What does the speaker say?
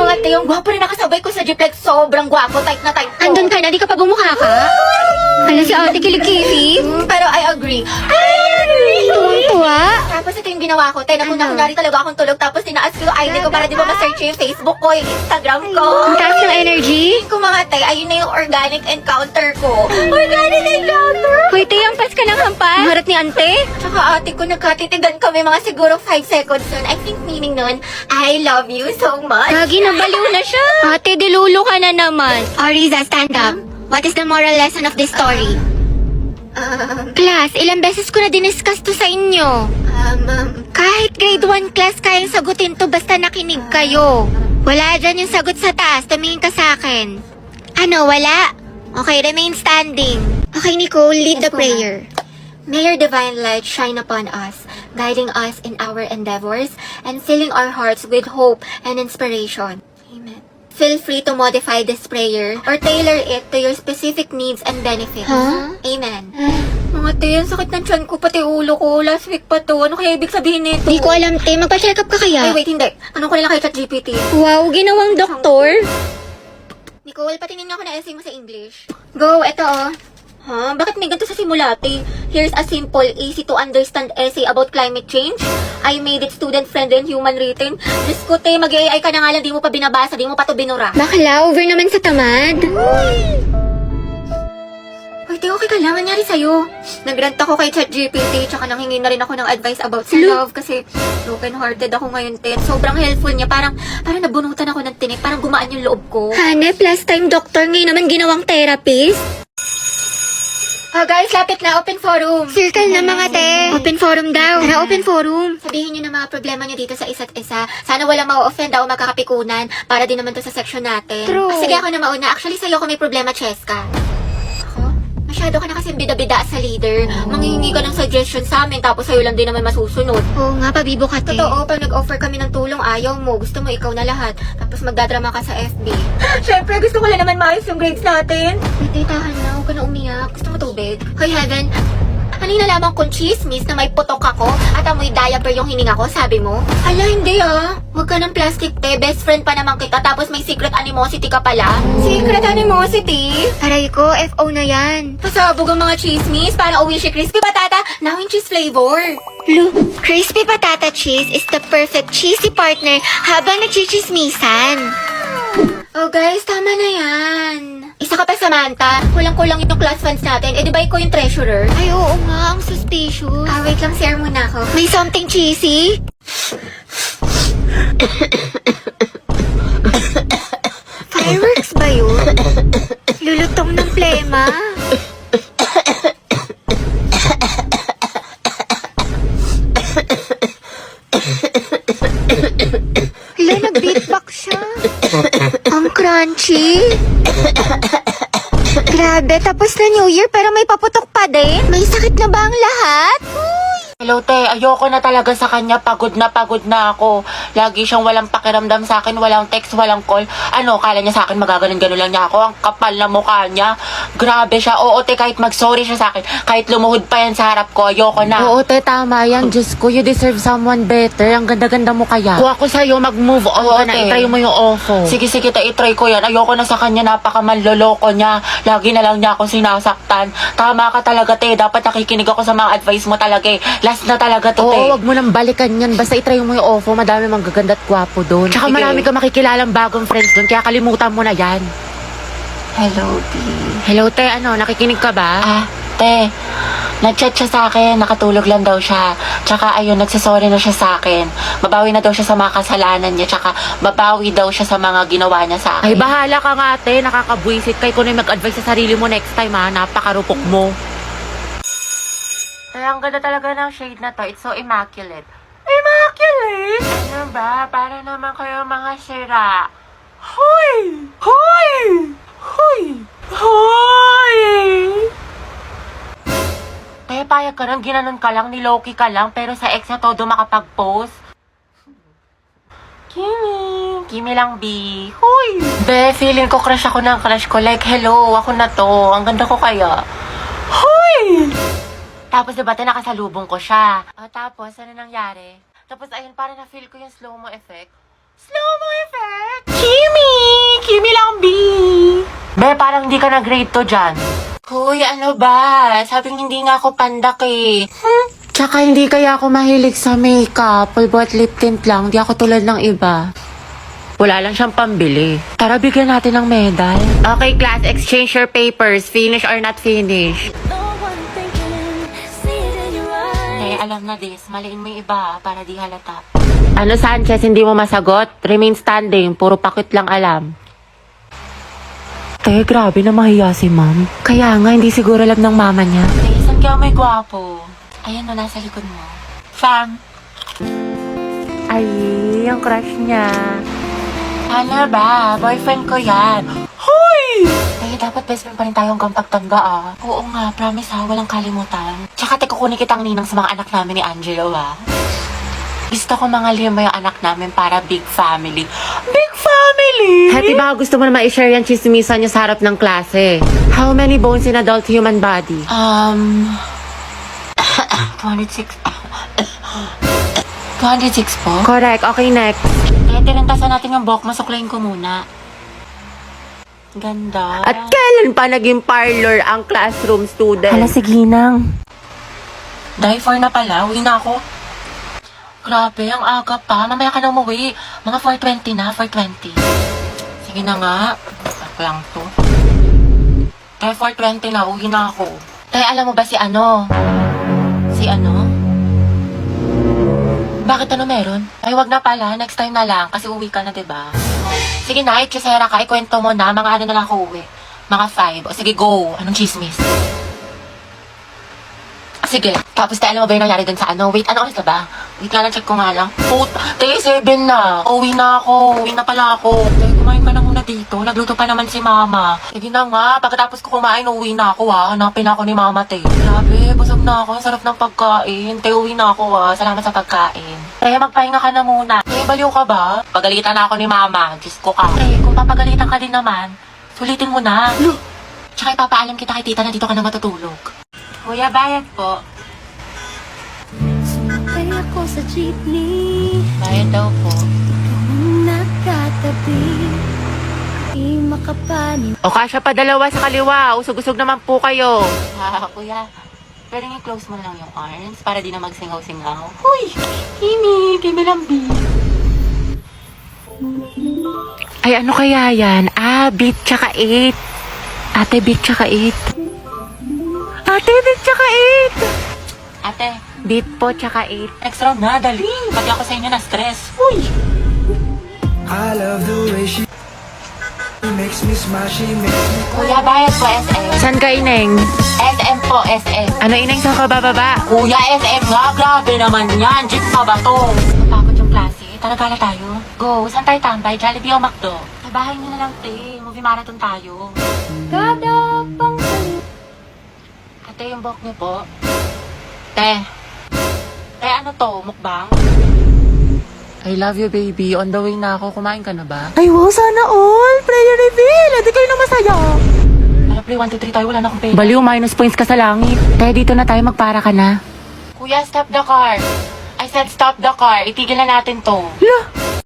mga te, yung gwapo rin nakasabay ko sa jeep, like sobrang gwapo, type na type ko. Andun ka na, di ka pa bumukha ka? Hala si ate kilig-kilig. Pero I agree. Tuwang-tuwa. Tapos ito yung ginawa ko, te, kunwari talaga akong tulog, tapos tinaas ko yung ID ko para di ba ma-search yung Facebook ko, yung Instagram ko. Ang taas ng energy. Kung mga te, ayun na yung organic encounter ko. Organic encounter! Hoy, te, ang pas ka ng hampas. Ang harap ni ante. Tsaka ate ko, nagkatitigan kami mga siguro 5 seconds nun. I think meaning nun, I love you so much. Lagi nabaliw na siya. Ate, dilulo ka na naman. Ariza, stand up. What is the moral lesson of this story? Class, ilang beses ko na diniscuss to sa inyo. Kahit grade 1 class kayang sagutin to basta nakinig kayo. Wala dyan yung sagot sa taas. Tumingin ka sa akin. Ano, wala? Okay, remain standing. Okay, Nicole, lead the prayer. May your divine light shine upon us, guiding us in our endeavors and filling our hearts with hope and inspiration. Amen. Feel free to modify this prayer or tailor it to your specific needs and benefits. Huh? Amen. Mga te, ang sakit ng tiyan ko, pati ulo ko. Last week pa to. Ano kaya ibig sabihin nito? Di ko alam, te. Magpa-check up ka Ay, kaya? wait, hindi. Anong ko nila kay ChatGPT? Wow, ginawang doktor. Nicole, patingin nga ako na essay mo sa English. Go, eto oh. Bakit may ganito sa simulate? Here's a simple, easy to understand essay about climate change. I made it student-friendly and human written. Diyos ko, te, mag-AI ka na nga lang, di mo pa binabasa, di mo pa to binura. Bakla, over naman sa tamad. Uy, te, okay ka lang, nangyari sa'yo. Nagrant ako kay ChatGPT, tsaka nanghingi na rin ako ng advice about sa love kasi broken-hearted ako ngayon, te. Sobrang helpful niya, parang nabunutan ako ng tinik, parang gumaan yung loob ko. Hanep, last time doctor, ngayon naman ginawang therapist. Guys, lapit na, open forum. Circle na mga te. Open forum daw. Tara, open forum. Sabihin niyo na mga problema niyo dito sa isa't isa. Sana wala ma-offend o magkakapikunan para din naman to sa section natin. True. Sige, ako na mauna. Actually, sa'yo ako may problema, Cheska. Ako? Masyado ka na kasi bida-bida sa leader. Manghihingi ka ng suggestion sa amin tapos sa'yo lang din naman masusunod. Oo nga, pabibo ka te. Totoo, pag nag-offer kami ng tulong, ayaw mo. Gusto mo ikaw na lahat. Tapos magdadrama ka sa FB. Siyempre, gusto ko lang naman maayos yung grades natin. Hindi, tahan na. Huwag ka na umiyak. Gusto mo tubig? Hoy, Heaven. Kanina lamang kung chismis na may putok ako at amoy diaper yung hininga ko, sabi mo? Hala, hindi ah. Huwag ka ng plastic, te. Best friend pa naman kita tapos may secret animosity ka pala. Secret animosity? Aray ko, FO na yan. Pasabog ang mga chismis para uwi si Crispy Patata now in cheese flavor. Lu, crispy patata cheese is the perfect cheesy partner habang nagchichismisan. Oh guys, tama na yan. Isa ka pa, Samantha. Kulang-kulang yung class funds natin. Eh, di ba ikaw yung treasurer? Ay, oo nga, ang suspicious. Wait lang, share muna ako. May something cheesy? Fireworks ba yun? Lulutong ng plema. Hala, nag-beatbox siya. Ang crunchy. Grabe, tapos na New Year pero may paputok pa din. May sakit na ba ang lahat? Hello, te. Ayoko na talaga sa kanya. Pagod na ako. Lagi siyang walang pakiramdam sa akin. Walang text, walang call. Ano, kala niya sa akin magaganon-ganon lang niya ako. Ang kapal na mukha niya. Grabe siya. Oo, te, kahit mag-sorry siya sa akin. Kahit lumuhod pa yan sa harap ko, ayoko na. Oo, te, tama yan. Diyos ko, you deserve someone better. Ang ganda-ganda mo kaya. Kung ako sa'yo, mag-move on Oo, ka na. te. Itry mo yung ofo. Sige, te, itry ko yan. Ayoko na sa kanya. Napakamanloloko niya. Lagi na lang niya ako sinasaktan. Tama ka talaga, te. Dapat nakikinig ako sa mga advice mo talaga eh. Last na talaga to, te. Oo, wag mo nang balikan yan. Basta itry mo yung ofo. Madami mang gaganda at gwapo doon. Tsaka Sige. marami ka makikilalang bagong friends doon. Kaya kalimutan mo na yan. Hello, B. Hello, te. Ano, nakikinig ka ba? Te, nag-chat siya sa akin, nakatulog lang daw siya. Tsaka ayun, nagsasorry na siya sa akin. Babawi na daw siya sa mga kasalanan niya, tsaka babawi daw siya sa mga ginawa niya sa akin. Ay, bahala ka nga, te. Nakakabwisit. Kaya ko na yung mag-advise sa sarili mo next time, ha. Napakarupok mo. Kaya ang ganda talaga ng shade na to. It's so immaculate. Immaculate? Ano ba? Para naman kayo mga sira. Hoy! Hoy! Hoy! Hoy! Kaya payag ka lang, ginanon ka lang, niloki ka lang, pero sa ex na todo makapag-post. Kimi lang, B. Hoy! Be, feeling ko crush ako ng crush ko. Like, hello, ako na to. Ang ganda ko kaya. Hoy! Tapos diba, nakasalubong ko siya. Tapos, ano nangyari? Tapos ayun, parang na-feel ko yung slow-mo effect. Slow-mo effect? Be, parang hindi ka na grade 2 dyan. Hoy, ano ba? Sabing hindi nga ako pandak eh. Tsaka hindi kaya ako mahilig sa makeup. Pulbo at lip tint lang. Di ako tulad ng iba. Wala lang siyang pambili. Tara, bigyan natin ng medal. Okay, class, exchange your papers. Finish or not finish? Eh, alam na this. Maliin mo yung iba para di halata. Ano, Sanchez, hindi mo masagot? Remain standing. Puro pakit lang alam. Grabe na mahiya si ma'am. Kaya nga, hindi siguro alam ng mama niya. Eh, saan ka may gwapo? Ayan o, nasa likod mo. Fam. Ay, yung crush niya. Ano ba? Boyfriend ko yan. Hoy! Eh, dapat best friend pa rin tayo hanggang pagtanda ah. Oo nga, promise ha, walang kalimutan. Tsaka kukunin kitang ninang sa mga anak namin ni Angelo ah. Gusto ko mga lima yung anak namin para big family. Big family! Hati, baka gusto mo na ma-share yan chismisan niyo sa harap ng klase. How many bones in adult human body? 206. 206 po? Correct. Okay, next. Eh, tirintasan natin yung buhok. Masuklayin ko muna. Ganda. At kailan pa naging parlor ang classroom student? Hala, sige nang. Dahil 4 na pala, uwi na ako. Grabe, ang aga pa. Mamaya ka na umuwi. Mga 4:20 na, 4:20. Sige na nga. Ako lang to. Dahil 4:20 na, uwi na ako. Dahil alam mo ba si ano? Si ano? Bakit ano meron? Ay, wag na pala. Next time na lang. Kasi uwi ka na, diba? Sige na, itchisera ka. Ikwento mo na. Mga ano na lang ako uwi. Mga 5. O sige, go. Anong chismis? Sige. Tapos tayo, alam mo ba yung nangyari dun sa ano? Wait, ano oras na ba? Wait nga lang, check ko nga lang. Day 7 na. Uwi na ako. Uwi na pala ako. Day, kumain ka na muna dito. Nagluto pa naman si mama. Sige na nga. Pagkatapos ko kumain, uwi na ako ha. Hanapin ako ni mama, te. Grabe, busog na ako. Ang sarap ng pagkain. Te, uwi na ako ha. Salamat sa pagkain. Te, magpahinga ka na muna. Te, baliw ka ba? Pagalitan na ako ni mama. Diyos ko ka. Te, kung papagalitan ka din naman, sulitin mo na. Tsaka ipapaalam kita kay tita na dito ka na matutulog. Kuya, bayad po. Sumakay ako sa jeepney, Bayad daw po. nakatabi, di makapanin. O kasya pa dalawa sa kaliwa. Usog-usog naman po kayo. Kuya, pwede nga close mo lang yung arms para di na magsingaw-singaw. Huy! Kimi! Kimi lambi! Ay, ano kaya yan? Beat tsaka 8. Ate, beat tsaka 8. Ate, beat tsaka Ate, 8. Beat po tsaka 8. next round na, dali! Pati ako sa inyo na stress. Huy! I love the way she makes me smile, she makes me Kuya, bayad po SM. San ka, Ineng? SM po, SM. Ano, Ineng, saan ka bababa? Kuya, SM nga, grabe naman yan. Jeep pa ba to? Napagod yung klase. Tara, gala tayo. Go, saan tayo tambay? Jollibee o McDo? Sa bahay niyo na lang, te. Movie marathon tayo. Kada pang Ate, yung buhok niyo po. Te. Te, ano to? Mukbang? I love you, baby. On the way na ako. Kumain ka na ba? Ay, wow, sana all! Prayer reveal! Hindi kayo na masaya! Ano, play 1, 2, 3 tayo. Wala na akong pera. Baliw, minus points ka sa langit. Kaya dito na tayo, magpara ka na. Kuya, stop the car. I said stop the car. Itigil na natin to. Lah,